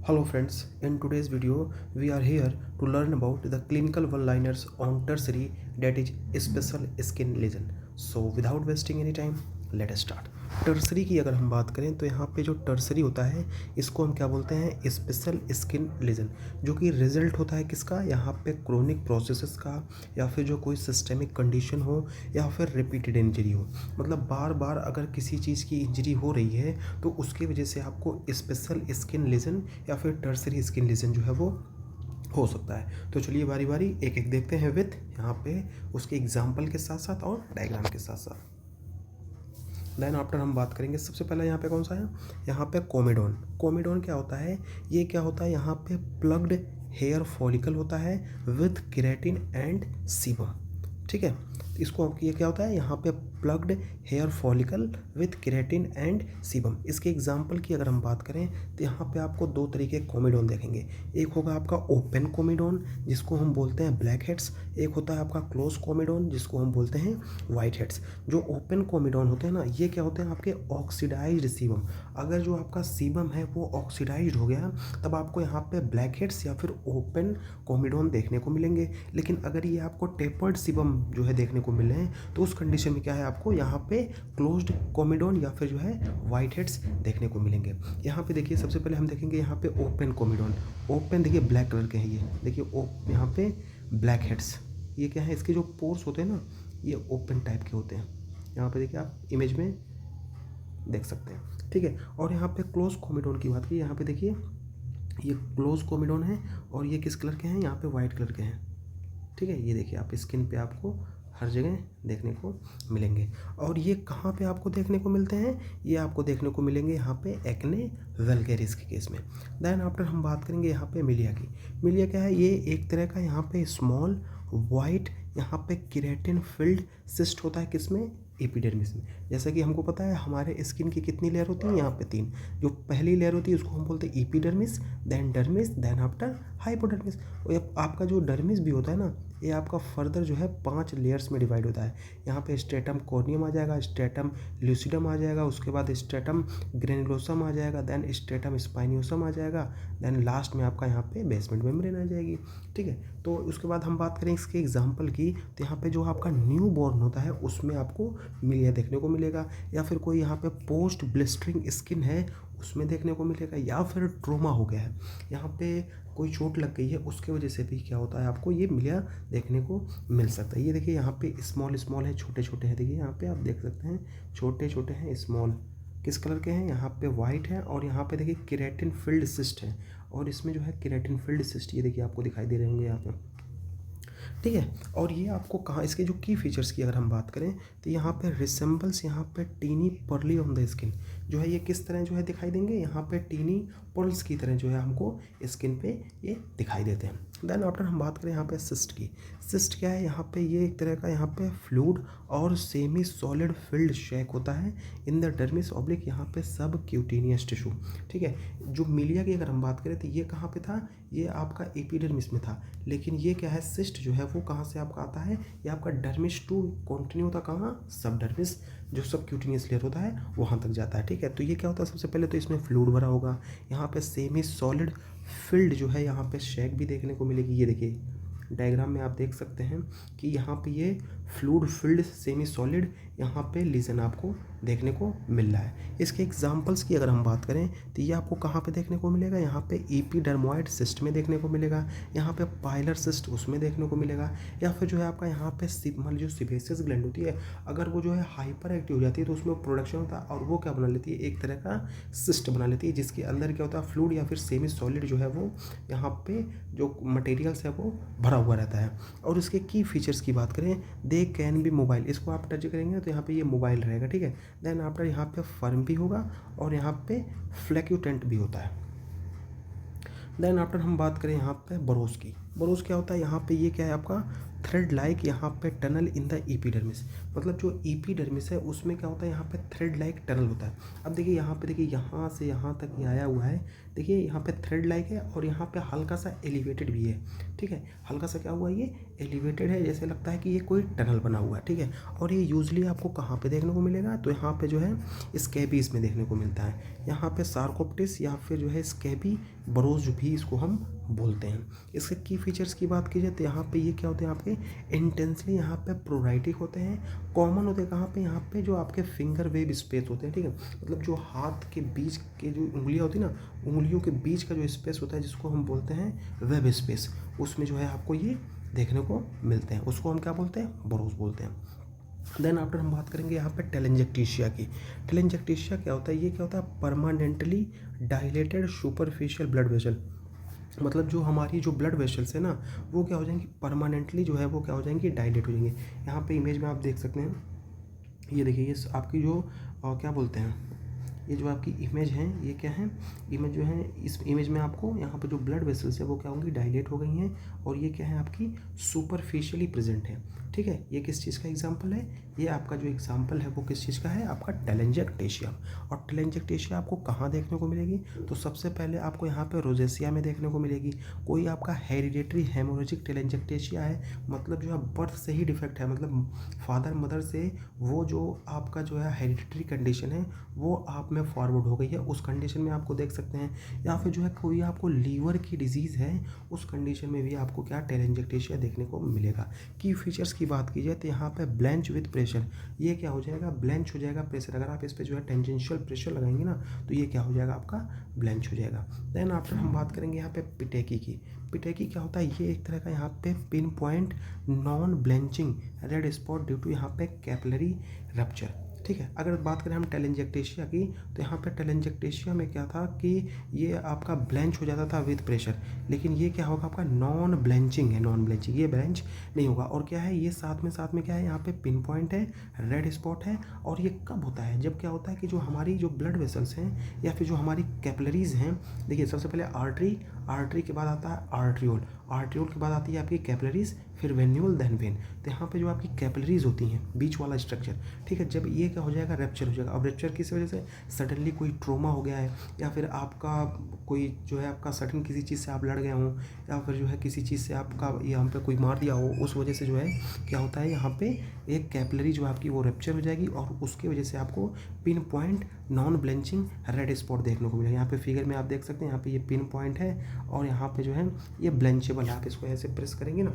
Hello friends, in today's video we are here to learn about the clinical one-liners on tertiary, that is special skin lesion. So without wasting any time, let us start. Tertiary की अगर हम बात करें तो यहाँ पे जो tertiary होता है इसको हम क्या बोलते हैं, स्पेशल स्किन लीजन, जो कि रिजल्ट होता है किसका, यहाँ पे क्रोनिक प्रोसेसेस का, या फिर जो कोई सिस्टेमिक कंडीशन हो, या फिर रिपीटेड इंजरी हो। मतलब बार बार अगर किसी चीज़ की इंजरी हो रही है तो उसकी वजह से आपको स्पेशल स्किन लीजन या फिर टर्सरी स्किन लीजन जो है वो हो सकता है। तो चलिए बारी बारी एक एक देखते हैं विथ यहाँ पे उसके एग्जाम्पल के साथ साथ और डायग्राम के साथ साथ। देन आफ्टर हम बात करेंगे, सबसे पहले यहाँ पे कौन सा है, यहाँ पे कोमेडोन। कोमेडोन क्या होता है, ये क्या होता है, यहाँ पे प्लग्ड हेयर फॉलिकल होता है विथ केराटिन एंड सीबम। ठीक है, इसको ये क्या होता है, यहाँ पे plugged hair follicle with keratin and sebum. इसके एग्जाम्पल की अगर हम बात करें तो यहाँ पे आपको दो तरीके कोमेडोन देखेंगे। एक होगा आपका ओपन कोमेडोन जिसको हम बोलते हैं ब्लैक हेड्स, एक होता है आपका क्लोज कोमेडोन जिसको हम बोलते हैं वाइट हेड्स। जो ओपन कोमेडोन होते हैं ना, ये क्या होते हैं आपके ऑक्सीडाइज्ड सीबम। अगर जो आपका सीबम है वो ऑक्सीडाइज्ड हो गया तब आपको यहाँ पे ब्लैक हेड्स या फिर ओपन कोमेडोन देखने को मिलेंगे। लेकिन अगर ये आपको टेपर्ड सीबम जो है देखने को मिले हैं तो उस कंडीशन में क्या है, आपको यहाँ पे क्लोज्ड कोमेडोन या फिर जो है वाइट हेड्स देखने को मिलेंगे। यहाँ पे देखिए सबसे पहले हम देखेंगे यहाँ पे ओपन कोमेडोन। ओपन देखिए ब्लैक कलर के हैं, ये देखिए यहाँ पे ब्लैक हेड्स, ये क्या है, इसके जो पोर्स होते हैं ना ये ओपन टाइप के होते हैं। यहाँ पे देखिए आप इमेज में देख सकते हैं। ठीक है, और यहाँ पे क्लोज कोमेडोन की बात की, यहाँ पे देखिए ये क्लोज कोमेडोन है और ये किस कलर के हैं, यहाँ पे वाइट कलर के हैं। ठीक है, ये देखिए आप स्किन पे आपको हर जगह देखने को मिलेंगे। और ये कहाँ पे आपको देखने को मिलते हैं, ये आपको देखने को मिलेंगे यहाँ पे एक्ने वल्गैरिस के केस में। देन आफ्टर हम बात करेंगे यहाँ पे मिलिया की। मिलिया क्या है, ये एक तरह का यहाँ पे स्मॉल वाइट यहाँ पे केराटिन फिल्ड सिस्ट होता है, किसमें, एपिडर्मिस में। जैसा कि हमको पता है हमारे स्किन की कितनी लेयर होती है, यहाँ पे 3। जो पहली लेयर होती है उसको हम बोलते हैं epidermis, then dermis, then after hypodermis. और आपका जो डर्मिस भी होता है ना, ये आपका फर्दर जो है 5 लेयर्स में डिवाइड होता है। यहाँ पे स्ट्रेटम कॉर्नियम आ जाएगा, स्ट्रेटम ल्यूसिडम आ जाएगा, उसके बाद स्ट्रेटम ग्रेनुलोसम आ जाएगा, देन स्ट्रेटम स्पाइनियोसम आ जाएगा, देन लास्ट में आपका यहाँ पे बेसमेंट मेम्ब्रेन आ जाएगी। ठीक है, तो उसके बाद हम बात करें इसके एग्जाम्पल की, तो यहाँ पे जो आपका न्यू बॉर्न होता है उसमें आपको मिलिया देखने को मिलेगा, या फिर कोई यहाँ पे पोस्ट ब्लिस्टरिंग स्किन है उसमें देखने को मिलेगा, या फिर ट्रोमा हो गया है, यहाँ पे कोई चोट लग गई है उसके वजह से भी क्या होता है, आपको ये मिलिया देखने को मिल सकता है। ये देखिए यहाँ पे स्मॉल स्मॉल है, छोटे छोटे हैं, देखिए यहाँ पे आप देख सकते हैं छोटे छोटे हैं स्मॉल, किस कलर के हैं, यहाँ पे वाइट है, और यहाँ पे देखिए केराटिन फिल्ड सिस्ट है, और इसमें जो है केराटिन फिल्ड सिस्ट ये देखिए आपको दिखाई दे रहे होंगे यहाँ पे। ठीक है, और ये आपको कहाँ, इसके जो की फीचर्स की अगर हम बात करें तो यहाँ पे रिसेंबल्स यहाँ पे tiny pearly on the skin, जो है ये किस तरह जो है दिखाई देंगे, यहाँ पे टीनी पर्ल्स की तरह जो है हमको स्किन पे ये दिखाई देते हैं। देन आफ्टर हम बात करें यहाँ पे सिस्ट की। सिस्ट क्या है, यहाँ पे ये एक तरह का यहाँ पे फ्लूइड और सेमी सॉलिड फिल्ड शेक होता है इन द डर्मिस ऑब्लिक यहाँ पे सब क्यूटेनियस टिश्यू। ठीक है, जो मिलिया की अगर हम बात करें तो ये कहाँ पे था, ये आपका एपिडर्मिस में था, लेकिन ये क्या है, सिस्ट जो है वो कहाँ से आपका आता है, ये आपका डर्मिस टू कंटिन्यू होता कहाँ, सब डर्मिस, जो सब क्यूटेनियस लेयर होता है वहाँ तक जाता है। ठीक है, तो ये क्या होता है, सबसे पहले तो इसमें फ्लूइड भरा होगा, यहाँ पे सेमी सॉलिड फिल्ड जो है यहाँ पे शेक भी देखने को मिलेगी। ये देखिए डायग्राम में आप देख सकते हैं कि यहाँ पे ये फ्लूइड फिल्ड सेमी सॉलिड यहाँ पे लीजन आपको देखने को मिल रहा है। इसके एग्जांपल्स की अगर हम बात करें तो ये आपको कहाँ पे देखने को मिलेगा, यहाँ पे एपिडर्मोइड सिस्ट में देखने को मिलेगा, यहाँ पे पाइलर सिस्ट उसमें देखने को मिलेगा, या फिर जो है आपका यहाँ पे जो सिबेसियस ग्लैंड होती है अगर वो जो है हाइपर एक्टिव हो जाती है तो उसमें प्रोडक्शन होता है और वो क्या बना लेती है, एक तरह का सिस्ट बना लेती है जिसके अंदर क्या होता है, फ्लूइड या फिर सेमी सॉलिड जो है वो यहाँ पे जो मटेरियल्स है वो भरा हुआ रहता है। और इसके की फीचर्स की बात करें, दे कैन बी मोबाइल, इसको आप टच करेंगे तो यहाँ पे ये मोबाइल रहेगा। ठीक है, देन आफ्टर यहाँ पे फर्म भी होगा और यहाँ पे फ्लैक्यूटेंट भी होता है। देन आफ्टर हम बात करें यहाँ पे बरोस की। बरोज क्या होता है, यहाँ पे ये क्या है आपका थ्रेड लाइक यहाँ पे टनल इन द एपिडर्मिस, मतलब जो एपिडर्मिस है उसमें क्या होता है यहाँ पे थ्रेड लाइक टनल होता है। अब देखिए यहाँ पे देखिए यहाँ से यहाँ तक ये आया हुआ है, देखिए यहाँ पे थ्रेड लाइक है और यहाँ पे हल्का सा एलिवेटेड भी है, ठीक है, हल्का सा क्या हुआ ये एलिवेटेड है, जैसे लगता है कि ये कोई टनल बना हुआ है, ठीक है। और ये यूजली आपको कहाँ पे देखने को मिलेगा, तो यहाँ पे जो है स्कैबीज में देखने को मिलता है, यहाँ पे सार्कोप्टिस या फिर जो है स्कैबी बरोज भी इसको हम बोलते हैं। इसके की फीचर्स की बात की जाए तो यहाँ पे ये क्या होते हैं आपके इंटेंसली यहाँ पे प्रोराइटिक होते हैं, कॉमन होते हैं कहाँ पे, यहाँ पे जो आपके फिंगर वेब स्पेस होते हैं, ठीक है, मतलब जो हाथ के बीच के जो उंगलियाँ होती है ना, उंगलियों के बीच का जो स्पेस होता है जिसको हम बोलते हैं वेब स्पेस, उसमें जो है आपको ये देखने को मिलते हैं, उसको हम क्या बोलते हैं, बरोज बोलते हैं। देन आफ्टर हम बात करेंगे यहाँ पे टेलेंजेक्टेशिया की। टेलेंजेक्टेशिया क्या होता है, ये क्या होता है permanently dilated superficial blood vessel, मतलब जो हमारी जो ब्लड वेसल्स है ना वो क्या हो जाएंगी परमानेंटली जो है वो क्या हो जाएंगी डायलेट हो जाएंगे। यहाँ पे इमेज में आप देख सकते हैं, ये देखिए ये आपकी जो क्या बोलते हैं, ये जो आपकी इमेज है ये क्या है, इमेज जो है इस इमेज में आपको यहाँ पे जो ब्लड वेसल्स है वो क्या होंगी डायलेट हो गई हैं और ये क्या है आपकी सुपरफिशियली प्रेजेंट है, ठीक है। ये किस चीज़ का एग्जांपल है, ये आपका जो एग्जांपल है वो किस चीज़ का है, आपका टेलेंजेक्टेशिया। और टेलेंजेक्टेशिया आपको कहाँ देखने को मिलेगी, तो सबसे पहले आपको यहाँ पे रोजेसिया में देखने को मिलेगी। कोई आपका हेरिडेटरी हेमोरेजिक टेलेंजेक्टेशिया है, मतलब जो है बर्थ से ही डिफेक्ट है, मतलब फादर मदर से वो जो आपका जो है हेरिडेटरी कंडीशन है वो आप में फॉरवर्ड हो गई है, उस कंडीशन में आपको देख सकते हैं। या फिर जो है कोई आपको लीवर की डिजीज़ है, उस कंडीशन में भी आपको क्या टेलेंजेक्टेशिया देखने को मिलेगा। की फीचर्स की बात की जाए तो यहाँ पे ब्लेंच विद प्रेशर, ये क्या हो जाएगा ब्लेंच हो जाएगा प्रेशर, अगर आप इस पर जो है टेंजेंशियल प्रेशर लगाएंगे ना तो ये क्या हो जाएगा आपका ब्लेंच हो जाएगा। देन आफ्टर हम बात करेंगे यहाँ पे पिटेकी की। पिटेकी क्या होता है, ये एक तरह का यहाँ पे pin point non blanching red spot due to यहाँ पे कैपिलरी रप्चर, ठीक है। अगर बात करें हम टेलेंजेक्टेशिया की तो यहाँ पे टेलेंजेक्टेशिया में क्या था कि ये आपका ब्लेंच हो जाता था विद प्रेशर, लेकिन ये क्या होगा आपका नॉन ब्लेंचिंग है, नॉन ब्लेंचिंग, ये ब्लेंच नहीं होगा। और क्या है ये साथ में क्या है यहाँ पे पिन पॉइंट है, रेड स्पॉट है। और ये कब होता है, जब क्या होता है कि जो हमारी जो ब्लड वेसल्स हैं या फिर जो हमारी कैपिलरीज हैं, देखिए सबसे पहले आर्टरी, आर्टरी के बाद आता है आर्ट्रियोल, आर्ट्रियोल के बाद आती है आपकी कैपिलरीज, फिर वेन्यूल देन वेन। तो यहाँ पे जो आपकी कैपिलरीज होती हैं बीच वाला स्ट्रक्चर, ठीक है, जब ये क्या हो जाएगा रैप्चर हो जाएगा। अब रैप्चर किस वजह से, सडनली कोई ट्रोमा हो गया है या फिर आपका कोई जो है आपका सडन किसी चीज़ से आप लड़ गए हों या फिर जो है किसी चीज़ से आपका यहाँ पे कोई मार दिया हो, उस वजह से जो है क्या होता है यहाँ पे एक कैपिलरी जो आपकी वो रैप्चर हो जाएगी और उसकी वजह से आपको pin point non blanching red spot देखने को मिलेगा। यहाँ पे फिगर में आप देख सकते हैं यहाँ पे ये पिन पॉइंट है और यहाँ पे जो है ये ब्लेंचेबल है, आप इसको ऐसे प्रेस करेंगे ना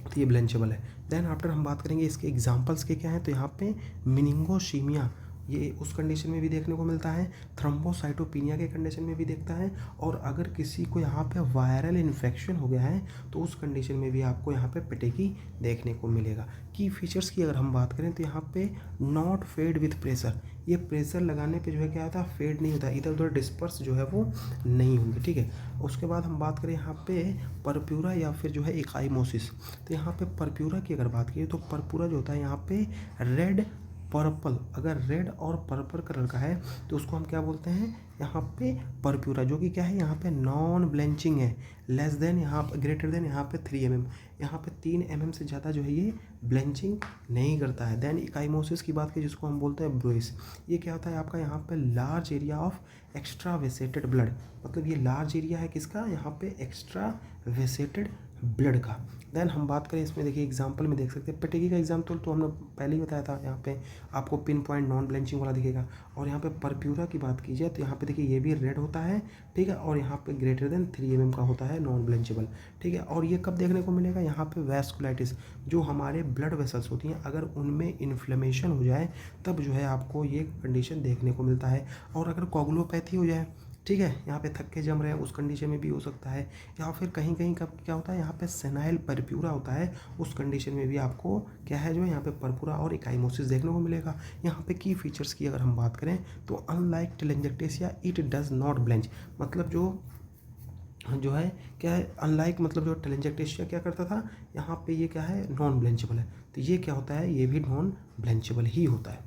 तो ये ब्लेंचेबल है। देन आफ्टर हम बात करेंगे इसके एग्जांपल्स के क्या हैं, तो यहाँ पे मिनिंगोशीमिया ये उस कंडीशन में भी देखने को मिलता है, थ्रोम्बोसाइटोपिनिया के कंडीशन में भी देखता है, और अगर किसी को यहाँ पे वायरल इन्फेक्शन हो गया है तो उस कंडीशन में भी आपको यहाँ पे पिटेकी देखने को मिलेगा। की फीचर्स की अगर हम बात करें तो यहाँ पे नॉट फेड विथ प्रेशर, ये प्रेशर लगाने पे जो है क्या होता है फेड नहीं होता, इधर उधर डिस्पर्स जो है वो नहीं होंगे, ठीक है। उसके बाद हम बात करें यहाँ पे परप्यूरा या फिर जो है इकाइमोसिस, तो यहाँ पे परप्यूरा की अगर बात की तो परप्यूरा जो होता है यहाँ पे रेड पर्पल, अगर रेड और पर्पल कलर का है तो उसको हम क्या बोलते हैं यहाँ पे परप्यूरा, जो कि क्या है यहाँ पे नॉन ब्लेंचिंग है, लेस देन यहाँ पे ग्रेटर देन यहाँ पे 3 mm, यहाँ पे 3 mm से ज़्यादा जो है ये ब्लेंचिंग नहीं करता है। देन इकाइमोसिस की बात की जिसको हम बोलते हैं ब्रोइस, ये क्या होता है आपका यहाँ पे large area of extravasated blood, मतलब ये लार्ज एरिया है किसका, यहाँ पे एक्स्ट्रा वेसेटेड ब्लड का। देन हम बात करें इसमें देखिए एग्जांपल में देख सकते हैं पिटेकी का एग्जांपल तो हमने पहले ही बताया था, यहाँ पे आपको पिन पॉइंट नॉन ब्लेंचिंग वाला दिखेगा। और यहाँ पे परप्यूरा की बात की जाए तो यहाँ पे देखिए ये भी रेड होता है, ठीक है, और यहाँ पे ग्रेटर देन 3 mm का होता है नॉन ब्लेंचेबल, ठीक है। और ये कब देखने को मिलेगा, यहाँ पे वैस्कुलाइटिस, जो हमारे ब्लड वेसल्स होती हैं अगर उनमें इन्फ्लेमेशन हो जाए तब जो है आपको ये कंडीशन देखने को मिलता है। और अगर कोगुलोपैथी हो जाए, ठीक है, यहाँ पे थक्के जम रहे हैं उस कंडीशन में भी हो सकता है, या फिर कहीं कहीं कब क्या होता है यहाँ पे सेनाइल परप्यूरा होता है, उस कंडीशन में भी आपको क्या है जो है यहाँ पे परपुरा और इकाइमोसिस देखने को मिलेगा। यहाँ पे की फीचर्स की अगर हम बात करें तो अनलाइक टेलेंजेक्टेशिया इट डज नॉट ब्लेंच, मतलब जो है क्या है अनलाइक, मतलब जो टेलेंजेक्टेशिया क्या करता था यहाँ पे ये क्या है नॉन ब्लेंचेबल है, तो ये क्या होता है ये भी नॉन ब्लेंचेबल ही होता है।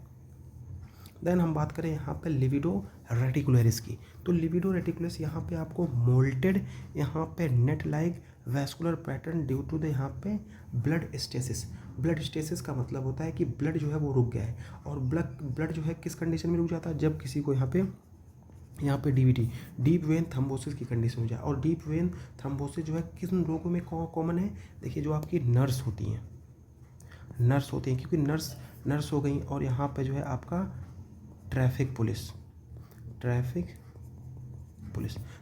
देन हम बात करें यहाँ पे लिविडो रेटिकुलरिस की, तो लिविडो रेटिकुलरिस यहाँ पे आपको मोल्टेड यहाँ पे net like vascular pattern due to the यहाँ पे ब्लड स्टेसिस। ब्लड स्टेसिस का मतलब होता है कि ब्लड जो है वो रुक गया है, और ब्लड जो है किस कंडीशन में रुक जाता है, जब किसी को यहाँ पे डीवीटी डीप वेन थ्रोम्बोसिस की कंडीशन हो जाए। और डीप वेन थ्रोम्बोसिस जो है किस रोगों में कॉमन है, देखिए जो आपकी नर्स होती हैं, क्योंकि नर्स हो गई, और यहाँ पे जो है आपका ट्रैफिक पुलिस।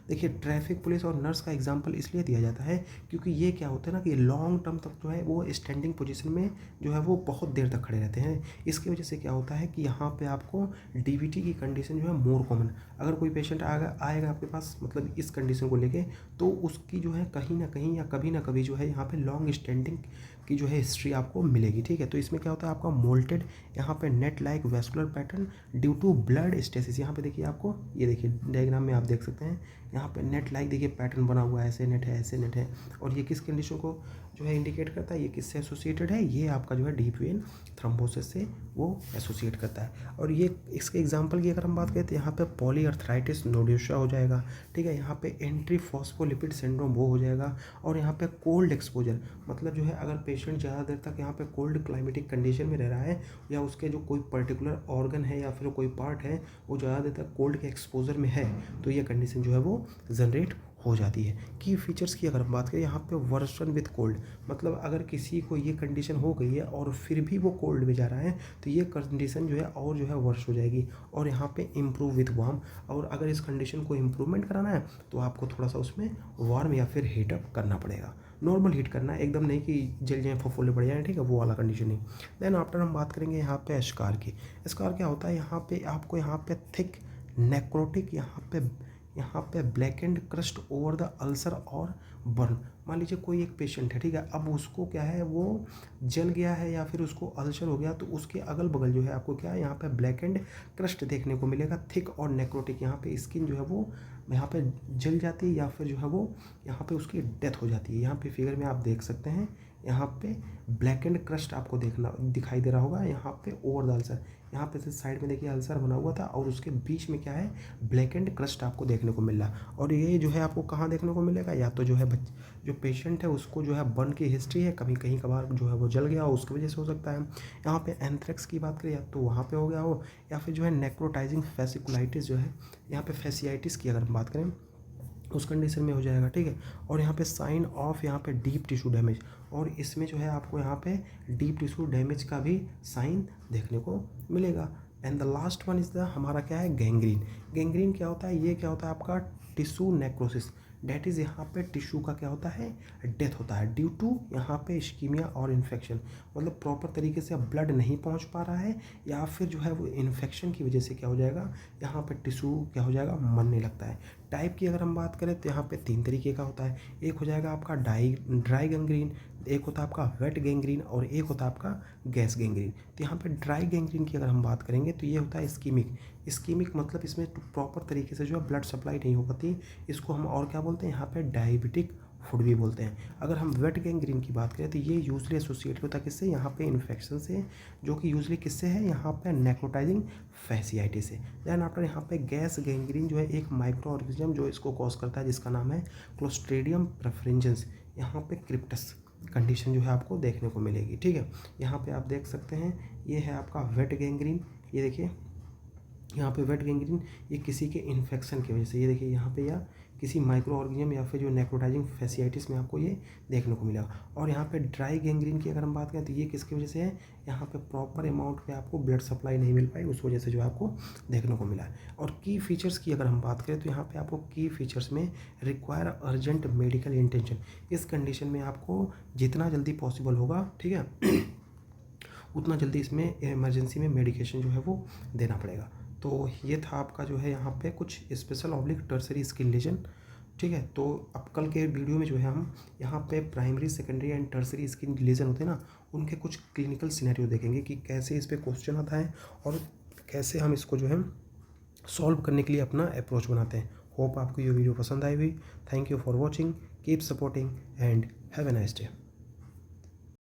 देखिए ट्रैफिक पुलिस और नर्स का एग्जांपल इसलिए दिया जाता है क्योंकि ये क्या होता है ना कि लॉन्ग टर्म तक जो है वो स्टैंडिंग पोजीशन में जो है वो बहुत देर तक खड़े रहते हैं। इसकी वजह से क्या होता है कि यहाँ पे आपको डीवीटी की कंडीशन जो है मोर कॉमन। अगर कोई पेशेंट आएगा आपके पास मतलब इस कंडीशन को लेके, तो उसकी जो है कहीं ना कहीं या कभी ना कभी जो है यहाँ पे लॉन्ग स्टैंडिंग की जो है हिस्ट्री आपको मिलेगी, ठीक है। तो इसमें क्या होता है आपका मोल्टेड यहाँ पे net like vascular pattern due to blood stasis. यहाँ पे देखिए आपको, ये देखिए डायग्राम में आप देख सकते हैं यहाँ पे नेट लाइक देखिए पैटर्न बना हुआ है, ऐसे नेट है, और ये किस कंडीशन को जो है इंडिकेट करता है, ये किससे एसोसिएटेड है, ये आपका जो है डीप वेन थ्रोम्बोसिस से वो एसोसिएट करता है। और ये इसके एग्जांपल की अगर हम बात करें तो यहाँ पे पॉलीआर्थराइटिस नोडुसा हो जाएगा, ठीक है। यहाँ पे एंट्री फॉस्फोलिपिड सिंड्रोम वो हो जाएगा, और यहाँ पे कोल्ड एक्सपोजर मतलब जो है अगर पेशेंट ज़्यादा देर तक यहाँ पे कोल्ड क्लाइमेटिक कंडीशन में रह रहा है, या उसके जो कोई पर्टिकुलर ऑर्गन है या फिर कोई पार्ट है वो ज़्यादा देर तक कोल्ड के एक्सपोजर में है, तो ये कंडीशन जो है वो जनरेट हो जाती है। की फीचर्स की अगर हम बात करें, यहाँ पे वर्सन विथ कोल्ड मतलब अगर किसी को ये कंडीशन हो गई है और फिर भी वो कोल्ड में जा रहा है, तो ये कंडीशन जो है और जो है वर्ष हो जाएगी। और यहाँ पे इम्प्रूव विथ वार्म, और अगर इस कंडीशन को इम्प्रूवमेंट कराना है तो आपको थोड़ा सा उसमें वार्म या फिर हीटअप करना पड़ेगा। नॉर्मल हीट करना है, एकदम नहीं कि जल जाए फफोले पड़ जाए, ठीक है, वो वाला कंडीशन नहीं। देन आफ्टर हम बात करेंगे यहाँ पे स्कार की। स्कार क्या होता है, यहाँ पे आपको यहाँ पे थिक नेक्रोटिक यहाँ पे black and crust over the ulcer और बर्न। मान लीजिए कोई एक पेशेंट है, ठीक है, अब उसको क्या है वो जल गया है या फिर उसको अल्सर हो गया, तो उसके अगल बगल जो है आपको क्या है यहाँ पे ब्लैक एंड क्रस्ट देखने को मिलेगा, थिक और नेक्रोटिक। यहाँ पे स्किन जो है वो यहाँ पे जल जाती है या फिर जो है वो यहाँ पे उसकी डेथ हो जाती है। यहाँ पे फिगर में आप देख सकते हैं, यहाँ पे ब्लैक एंड क्रस्ट आपको दिखाई दे रहा होगा, यहाँ पे ओवर द अल्सर, यहाँ पे से साइड में देखिए अल्सर बना हुआ था और उसके बीच में क्या है ब्लैक एंड क्रस्ट आपको देखने को मिल रहा। और ये जो है आपको कहाँ देखने को मिलेगा, या तो जो है जो पेशेंट है उसको जो है बर्न की हिस्ट्री है, कभी कहीं कभार जो है वो जल गया हो उसकी वजह से हो सकता है। यहाँ पे एंथ्रेक्स की बात करें या तो वहाँ पे हो गया हो, या फिर जो है नेक्रोटाइजिंग फेसिकुलाइटिस जो है यहाँ पे फेसियाइटिस की अगर हम बात करें उस कंडीशन में हो जाएगा, ठीक है। और यहाँ पे साइन ऑफ यहाँ पे डीप टिश्यू डैमेज, और इसमें जो है आपको यहाँ पे डीप टिश्यू डैमेज का भी साइन देखने को मिलेगा। And the last one is the हमारा क्या है गैंग्रीन। गैंग्रीन क्या होता है, ये क्या होता है आपका टिश्यू नेक्रोसिस, डेट इज़ यहाँ पे टिश्यू का क्या होता है डेथ होता है ड्यू टू यहाँ पे इश्कीमिया और इन्फेक्शन, मतलब प्रॉपर तरीके से अब ब्लड नहीं पहुँच पा रहा है, या फिर जो है वो इन्फेक्शन की वजह से क्या हो जाएगा यहाँ पे टिश्यू क्या हो जाएगा मरने लगता है। टाइप की अगर हम बात करें तो यहाँ पे 3 तरीके का होता है, एक हो जाएगा आपका ड्राई गैंग्रीन, एक होता है आपका वेट गैंग्रीन, और एक होता है आपका गैस गैंग्रीन। तो यहाँ पे ड्राई गैंग्रीन की अगर हम बात करेंगे तो ये होता है इस्कीमिक मतलब इसमें प्रॉपर तरीके से जो है ब्लड सप्लाई नहीं हो पाती, इसको हम और क्या बोलते हैं यहाँ पे डायबिटिक फूड भी बोलते हैं। अगर हम वेट गैंग्रीन की बात करें तो ये यूजली एसोसिएट होता है किससे, यहाँ पे इन्फेक्शन से, जो कि यूजली किससे है यहाँ पे नेक्रोटाइजिंग फैसियाइटिस से। दैन आफ्टर यहाँ पे गैस गैंग्रीन जो है एक माइक्रो ऑर्गेनिज्म जो इसको कॉज करता है जिसका नाम है क्लोस्ट्रीडियम प्रेफरेंजेंस, यहाँ पे क्रिप्टस कंडीशन जो है आपको देखने को मिलेगी, ठीक है। यहाँ पे आप देख सकते हैं ये है आपका वेट गैंग्रीन, ये देखिए यहाँ पे वेट गैंग्रीन ये किसी के इन्फेक्शन की वजह से, ये देखिए यहाँ पे या किसी माइक्रो ऑर्गेनिज्म या फिर जो नेक्रोटाइजिंग फैसियाइटिस में आपको ये देखने को मिलेगा। और यहाँ पे ड्राई गैंग्रीन की अगर हम बात करें तो ये किसकी वजह से है, यहाँ पे प्रॉपर अमाउंट पे आपको ब्लड सप्लाई नहीं मिल पाई, उस वजह से जो आपको देखने को मिला है। और की फीचर्स की अगर हम बात करें तो यहाँ पे आपको की फीचर्स में रिक्वायर अर्जेंट मेडिकल इंटेंशन, इस कंडीशन में आपको जितना जल्दी पॉसिबल होगा, ठीक है, उतना जल्दी इसमें इमरजेंसी में मेडिकेशन जो है वो देना पड़ेगा। तो ये था आपका जो है यहाँ पे कुछ special oblique tertiary skin lesion, ठीक है। तो अब कल के वीडियो में जो है हम यहाँ पे primary secondary and tertiary skin lesion होते हैं ना, उनके कुछ क्लिनिकल सिनेरियो देखेंगे कि कैसे इस पर क्वेश्चन आता है और कैसे हम इसको जो है सॉल्व करने के लिए अपना अप्रोच बनाते हैं। होप आपको ये वीडियो पसंद आई हुई। Thank you for watching, keep supporting and have a nice day.